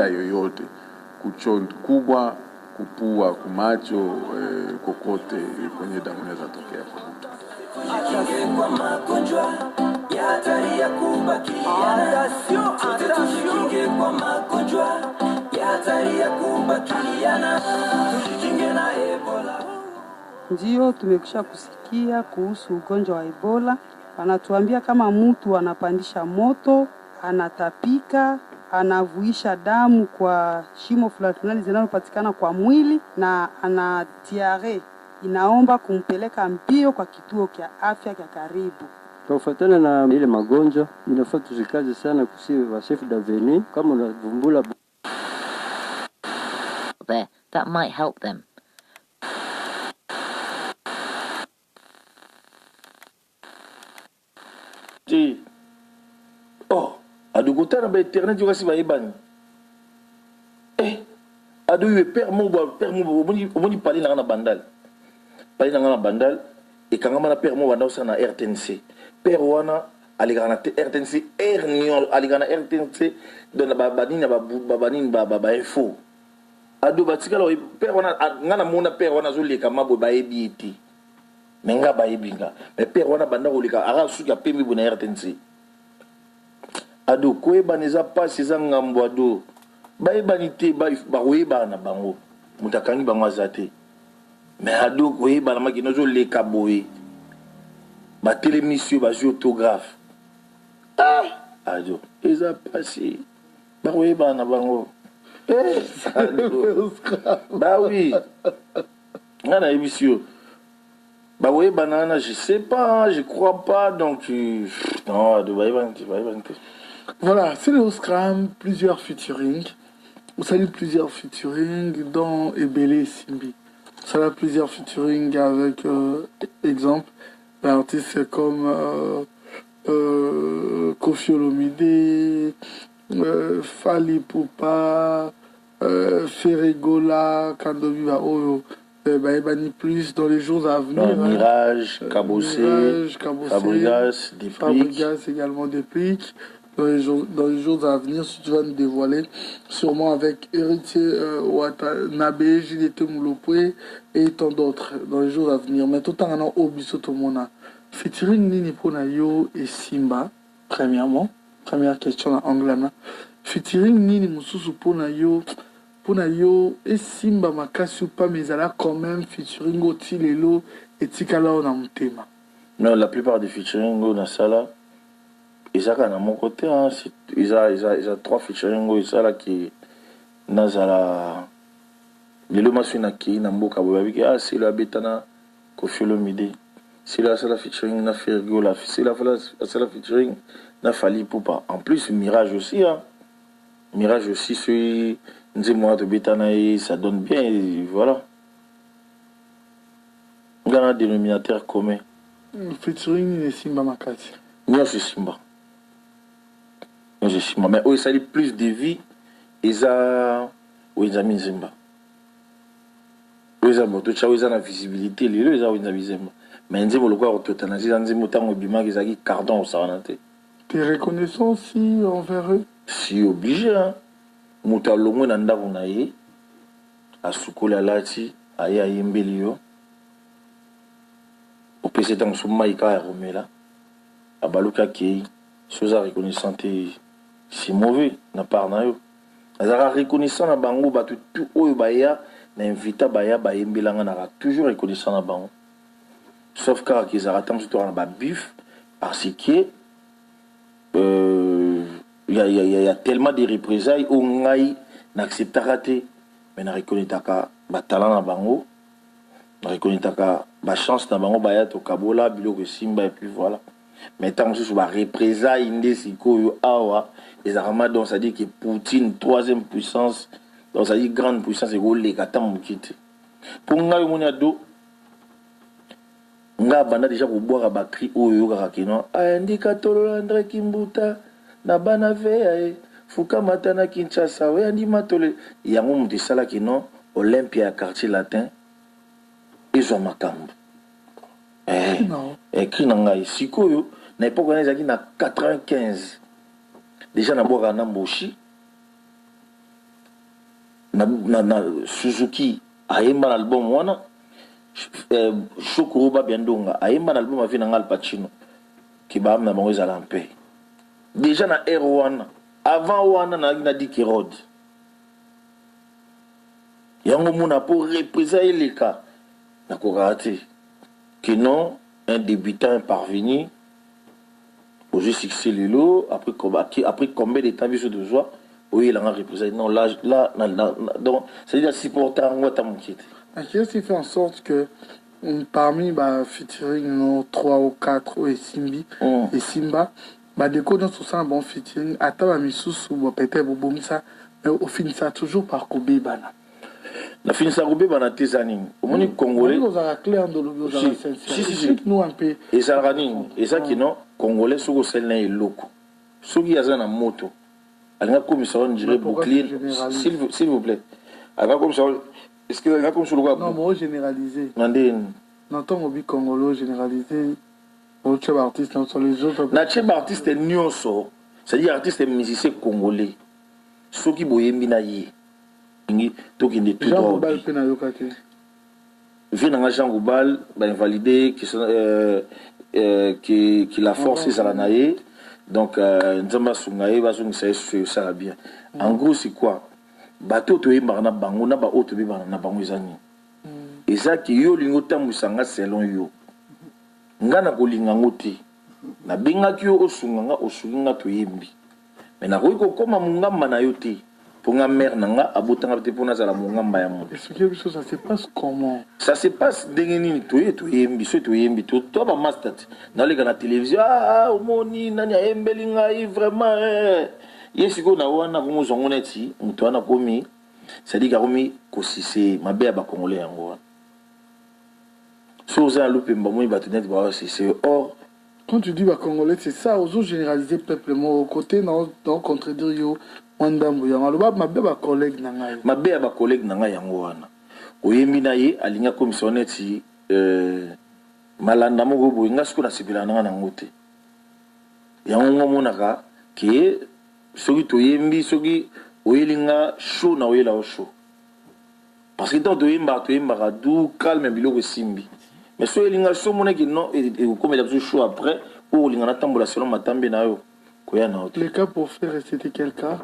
yoyote, kuchonto kubwa, kupua, kumacho, kokote kwenye damu inaweza tokea kwa mtu. Ndio tumekwisha kusikia kuhusu ugonjwa wa Ebola. Wanatuambia kama mtu anapandisha moto, anatapika, anavuisha damu kwa shimo fulani zinalopatikana kwa mwili na ana diare, inaomba kumpeleka mbio kwa kituo cha afya cha karibu. Kufuatana na ile magonjwa inafaa tuzikaze sana kusiwe wa chef d'avenue kama unavumbula there that might help them. Oh, adukutana ba internet yoka si ba ebani. Adu ye père mo omoni parler na bandal. Parler na bandal et kangama na père mo wanda na RTNC. Père wana aligana RTNC erniol aligana RTNC dona babani na babani baba info. Adu batikala père wana ngana mona père wana zoleka mabo ba ebiti. Menga ba ebinga. Mais père wana banda koleka ara suka pembi bona RTNC. Ado koyeba neza pasi za ngambo ado bayebani te bakoyeba na bango mutakangi bango azate mais ado koyeba na makino zo leka boye batelemisi bazwi autographe ado eza pasi bakoyeba na bango bah oui ngana ebisio bakoyeba na je sais pas je crois pas donc non ado bayebani te. Voilà, c'est le Scrum, plusieurs featuring. Vous savez plusieurs featuring dans Ebele et Simbi. Vous savez plusieurs featuring avec, exemple, l'artiste comme Koffi Olomide, Fali Poupa, Ferregola, Kandobiba Oyo. Ni plus dans les jours à venir. Mirage, Cabossé, Fabregas, Fabregas également Déplique. Dans les jours à venir, si tu vas nous dévoiler, sûrement avec Héritier Watanabe, J.D.T. Moulopoué et tant d'autres dans les jours à venir. Mais tout en allant au Bissotomona, featuring Nini Ponayo et Simba, premièrement, première question en anglais. Featuring Nini Moussousou Ponayo et Simba Makasi ou pas, mais elle a quand même featuring Otilelo et Tikala on a mon thème. Non, la plupart des featuring on a ça là. Ils ont à mon côté, hein, ils ont 3 featuring, ils ont là qui nazala les lomas na qui na mboka bobabi c'est la betana Koffi Olomide, c'est la featuring na Fergola, c'est la featuring na Fali Poupa. En plus Mirage aussi, hein. Mirage aussi celui Nzemwa de betana et ça donne bien et voilà. On a un dénominateur commun. Featuring et Simba Makati. Moi c'est Simba. Mais où ça plus de vie, ils ont mis Zimba. Ils ont la visibilité, ils ont la visibilité. Mais ils ont le quoi, ils ont cardon au Saranate. T'es reconnaissant aussi envers eux? Si obligé, hein. Mouta Longo Nanda Vunaye, à Soukola Lati, à Yembelio, au PC dans son maïka et Romela, à Baluka Kei, chose à reconnaissante. C'est mauvais na part na yo azara reconnaissant na bango ba tout oyo baya na invita baya ba yembelanga na toujours reconnaissant na bango sauf car qu'ils arrêtent surtout na ba bif parce que il y a tellement de représailles au ngai n'acceptera te mais na reconnaîtaka ba talent na bango na reconnaîtaka ba chance na bango baya to kabola biloko Simba et puis voilà. Mais tant que je suis représailles indésiko awa les armes donc ça dit que Poutine 3e puissance donc ça dit grande puissance et les gata mukite pour nga yo moniado nga banda déjà ko boire ba cri oyo kaka kino indicatolo André Kimbuta na bana ve fuka matana Kinshasa we andi matole yango muti sala kino Olympia quartier latin ils ont makambo écrit dans la sikoyo na époque on a 95 déjà na boka na mboshi na Suzuki ayemba na album wana Shokoro Babiandonga ayemba na album avi na Al Pacino ki ba na bango ezala mpe déjà na era wana avant wana na Dick Rod yango muna pour représenter les cas na kokate que non un débutant est parvenu au jeu succès lelo après combien de temps biso de joie oui il a représenté non là donc c'est dire supporter en ta moquette qu'est-ce qui fait en sorte que parmi featuring 3 ou 4 et Simbi et Simba des codes dans un bon featuring attends à misusu peut-être ça mais au fin ça toujours par Kobe bana la fin ça Kobe bana tezani au monde congolais nous a clair dans le si nous un peu et ça running et ça qui non congolais soko selna eloko soki yazana moto alinga comme ça on dirait bouclier s'il vous plaît alors comme ça est-ce que là comme sur le non moi généralisé mandine non tant au congolais généralisé au chef artiste dans les autres na chef artiste nyonso c'est-à-dire artiste musicien congolais soki boyembi na ye ngi toki ndi tout droit bal pe na yokate vina Jean Goubal invalidé qui la force ça la naé donc nzamba sungaye bazung ça va bien en gros c'est quoi bateau to yemba na bango na ba auto beba na bango ezani ezaki yo lingo tambusanga selon yo ngana kolinga ngoti na bengaki yo osunganga osulinga to yembi mais na ko koma mungamba na yo te pour nga mère nanga abotanga te pona zala mungamba ya moto est-ce que ça se passe comment ça se passe dengeni to yembi to yembi to ba master na le na télévision omoni nani ayembelinga vraiment yesiko na wana ko mozongo neti muto wana komi c'est-à-dire komi kosise mabe ya ba congolais yango wana so za lupemba moi batenet ba c'est or quand tu dis ba congolais c'est ça aux généraliser peuple mo côté non contredire yo wandambo ya maloba mabe ba collègue na ngai mabe ya ba collègue na ngai yango wana oyembi na ye alinga commissionneti malanda moko boye nga siko na sipela na nga ngote yango ngomonaka ke soki toyembi soki oyelinga show na oyela o show parce que tant toyembaka du calme biloko simbi mais so oyelinga show monaki non ekomela biso show après ou olinga na tambola selon matambe na yo koya na hotel. Les cas pour faire c'était quel cas?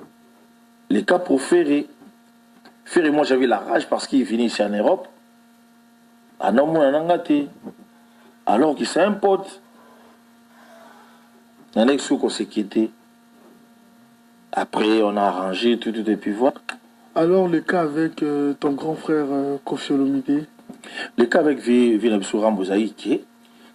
Les cas pour faire moi j'avais la rage parce qu'il est venu ici en Europe alors que c'est un pote un ex qu'on s'est quitté. Après, on a arrangé tout et puis voilà. Alors, le cas avec ton grand frère Koffi Olomide? Le cas avec Vinabiso Rambozaïki,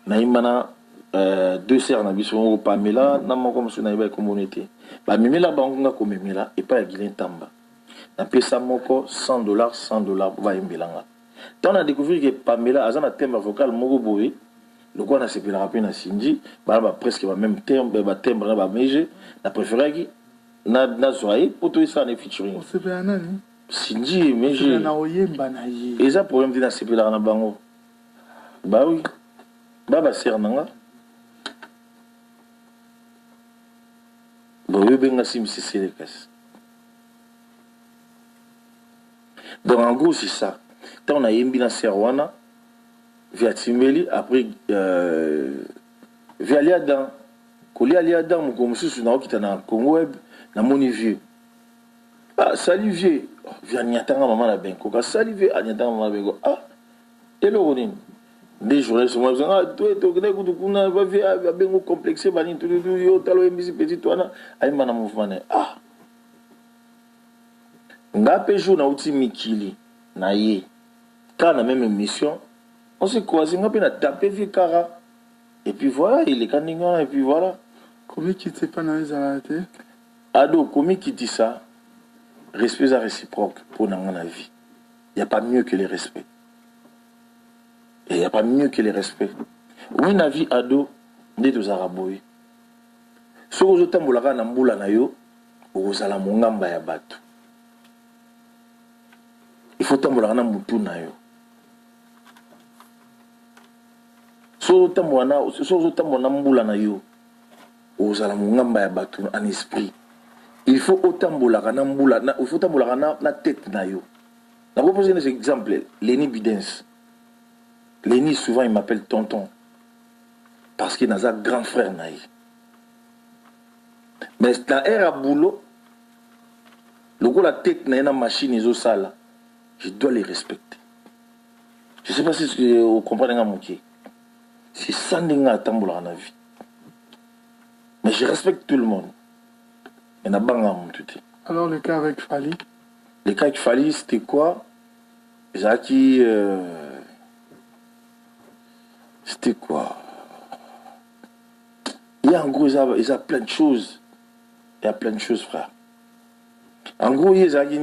Naïmana, 2 sœurs Nabiso Pamela, Namon comme si on avait communauté. Mimela Bangunga comme Mimela et pas Guilin Tamba. Na pesa moko $100 va imbelanga. Tant on a découvert que Pamela a un thème vocal moko boy. Le quoi on a séparé rapide na Sinji, presque le même thème, thème na meje, na préféré qui na zoaye pour tout ça ne featuring. On s'est fait nani? Sinji meje. Na oyemba na ye. Et ça problème de na séparé na bango. Bah oui. Baba sert nanga. Bon, yo benga sim c'est les casse. Donc en gros c'est ça. Tant on a yembi na serwana via Timeli après via Liadan. Koli Liadan mo comme sous na okita na Congo web na moni vieux. Ah salut vieux. Via nyatanga maman la benko. Ka salut vieux nyatanga maman benko. Ah elo ronin. Des journalistes moi toi gna ku kuna va via bengo complexé bani tout yo talo mbisi petit toana ay mana mouvement. Ah ngape jour na uti mikili na ye. Quand on a même émission, on s'est croisé, on a tapé vieux cara. Et puis voilà, il est canignon, et puis voilà. Comment qui t'es pas dans les arrêtés? Ado, comment qui dit ça? Respect à réciproque pour dans la vie. Il n'y a pas mieux que les respects. Il n'y a pas mieux que les respects. Oui, la vie, ado, n'est aux araboui. Ce que vous avez dit, na mbula na yo, vous allez mongamba ya batu. Il faut tambola na mutu na yo. So tambola mbula na yo. Ozala mongamba ya batu en esprit. il faut autant bolakana mbula il faut autant bolakana na tête na yo. Na vous poser un exemple, Lenny Bidens. Lenny souvent il m'appelle tonton parce qu'il a un grand frère naï. Mais dans l'ère à boulot, le coup la tête na une machine ils ont ça là, je dois les respecter. Je sais pas si vous comprenez un moqué. C'est ça n'enga tambola na vie. Mais je respecte tout le monde. Et n'a banga mon tout. Alors le cas avec Fali. Le cas avec Fali c'était quoi? Jackie c'était quoi? Il y a en gros, il y a plein de choses. Il y a plein de choses, frère. En gros, il y a des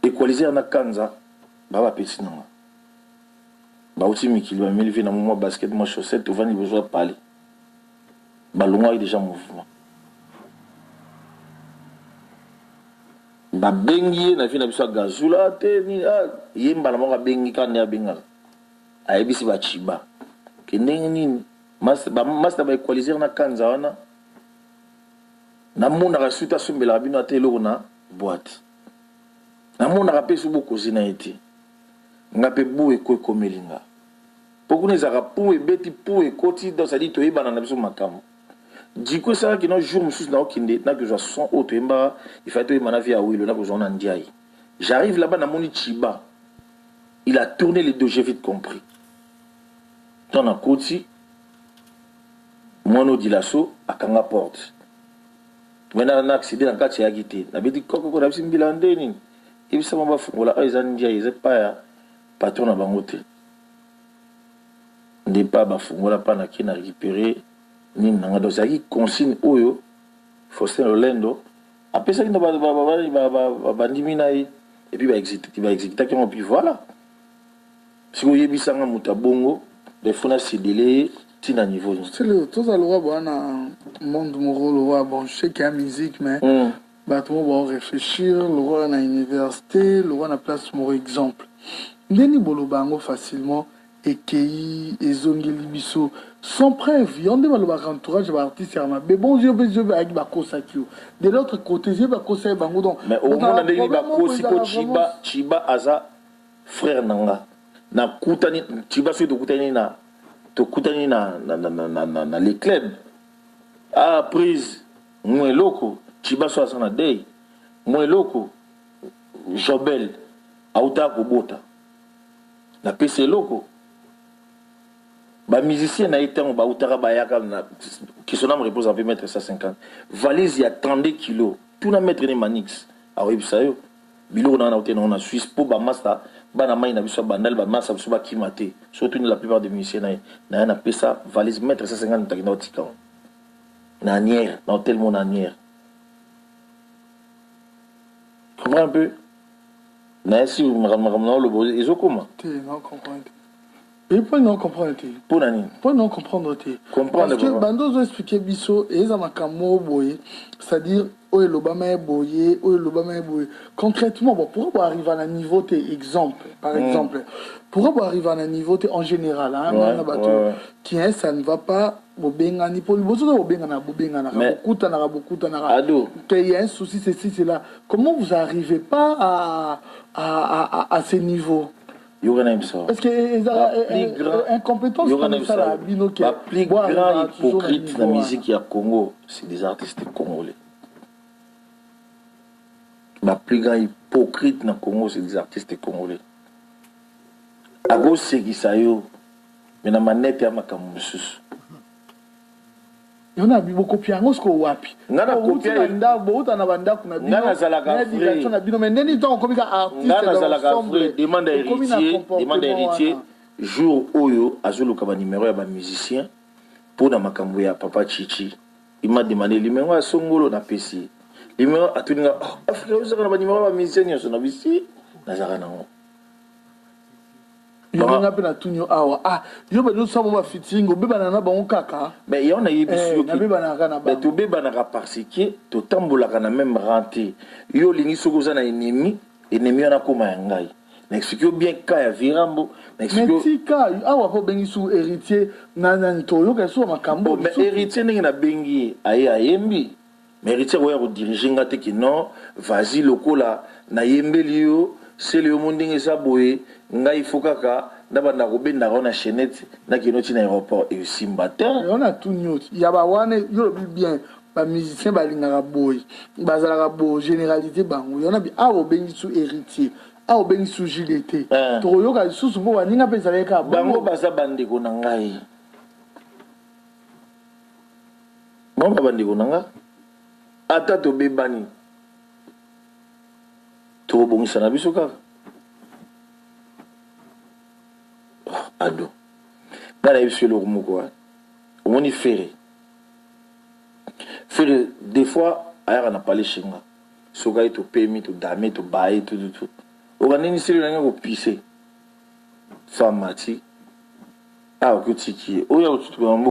équaliser en Kanza, baba petit non. Bah aussi Miki, il va m'élever dans mon basket, moi chaussette, au vent il besoin de parler. Bah le est déjà en mouvement. Bah bengi na fina biso gazula te ni yemba na mo bengi kan ya bengal. Ayebisi ba chiba. Kenenge nini? Master ba equaliser na Kanza wana. Na mona ka suita sombela bino atelo na boîte. Na mona ka pesu boko zina ete. Ngape bu eko komelinga. Pokune zaka pu ebeti pu ekoti dans sa dit to yeba na biso makamo. Diko ça qui no jour musus na okinde na que je son auto emba il faut to mana via oui le na besoin na ndiaye. J'arrive là-bas na moni chiba. Il a tourné les deux, j'ai vite compris. Dans la côte, mono dilasso à Kanga porte. Maintenant, on a accédé dans le quartier à Guité. On a dit que on a vu un bilan de ni. Et puis ça m'a fait voilà, ils ont dit ils pas patron à Bangote. On n'est pas bafungola pas na qui n'a récupéré ni n'a donc ça qui consigne oyo Faustin Rolando. Après ça il n'a pas bandimina et puis va exécuter comment puis voilà. Si vous avez ça muta bongo, les fonds c'est délai tina niveau. C'est le tout à l'heure bon monde moral bon je sais qu'il y a musique mais bah tout le monde va réfléchir, le roi na université, le roi na place mon exemple. Ndeni bolo bango facilement et qui ezongeli biso sans preuve yonde baloba entourage ba artiste ya mais bon je vais avec ba kosakio de l'autre côté je ba kosai bango donc mais au moins ndeni ba kosiko chiba aza frère nanga na kutani chiba so to kutani na les clubs a prise moi loko chiba so asana day moi loko Jobel auta kobota na PC loko ba musicien na été ba utara ba yaka na qui son âme repose en 1m50 valise il y a 32 kilos tout na mettre ni manix a oui ça yo bilo na auté na Suisse pour ba master ba na mai na biso bandal ba master biso ba kimate surtout la plupart des musiciens na pesa valise 1m50 takina otika na nière na hôtel mon anière comprends un peu na si vous me ramenez le beau ils ont comment non comprendre et pour non comprendre pour nani pour non comprendre comprendre parce que bando zo expliquer biso et ça makamo boye c'est-à-dire oye l'Obama est boye concrètement bon pour arriver à un niveau t'es exemple par exemple pour arriver à un niveau t'es en général hein qui est ça ne va pas bobengani pour bozo bobengana ado qu'il y a un souci ceci c'est là comment vous arrivez pas à ces niveaux parce que incompétence comme ça la binoke la plus grande hypocrite de la musique à Congo c'est des artistes congolais. La plus grande hypocrite dans le Congo c'est des artistes congolais. A gauche c'est qui ça yo mais na manette ya makamusus. Yona beaucoup piango sko wapi ngana kopia nda bota na banda kuna bino ngana zalaka frère na bino mais neni to komika artiste ngana zalaka frère demande héritier jour oyo azoluka ba numéro ya ba musicien pour na makambo ya papa Chichi il m'a demandé numéro ya songolo na PC numéro atuninga afrika uzaka na ba numéro ya ba musicien yo na bisi na zaka na yonga pe na tunyo awa yo ba no sabo ba fitingo beba na bango kaka mais yona yebisu na beba na kana ba to beba na parce que to tambola kana même renté yo lingi soko za na ennemi na koma ya ngai na expliqué bien ka ya Virambo na expliqué mais tika awa po bengi sous héritier na ntoyo ka sous makambo mais héritier ndenge na bengi aye ayembi mais héritier oya ko diriger ngate ki non vas-y lokola na yembeli yo c'est le monde ndenge sa boye ngai fokaka ndabanda ko benda na chaînette na kinoti na aéroport et simbata on a tout nyoti ya ba wana yo bien ba musicien balingaka boy bazalaka bo généralité bango yona bi awo bengi sous héritier awo bengi sous JDT to yoka susu bo waninga pesa leka bango baza bandeko na ngai bango bandeko na nga ata to bebani to bongisa na biso kaka ado ngana yebiso eloko moko wana omoni fere des fois ayaka na pale shinga soka ye topemi todame tobaye tututu okandeni seli nange kopise famati awa kotiki ye oyo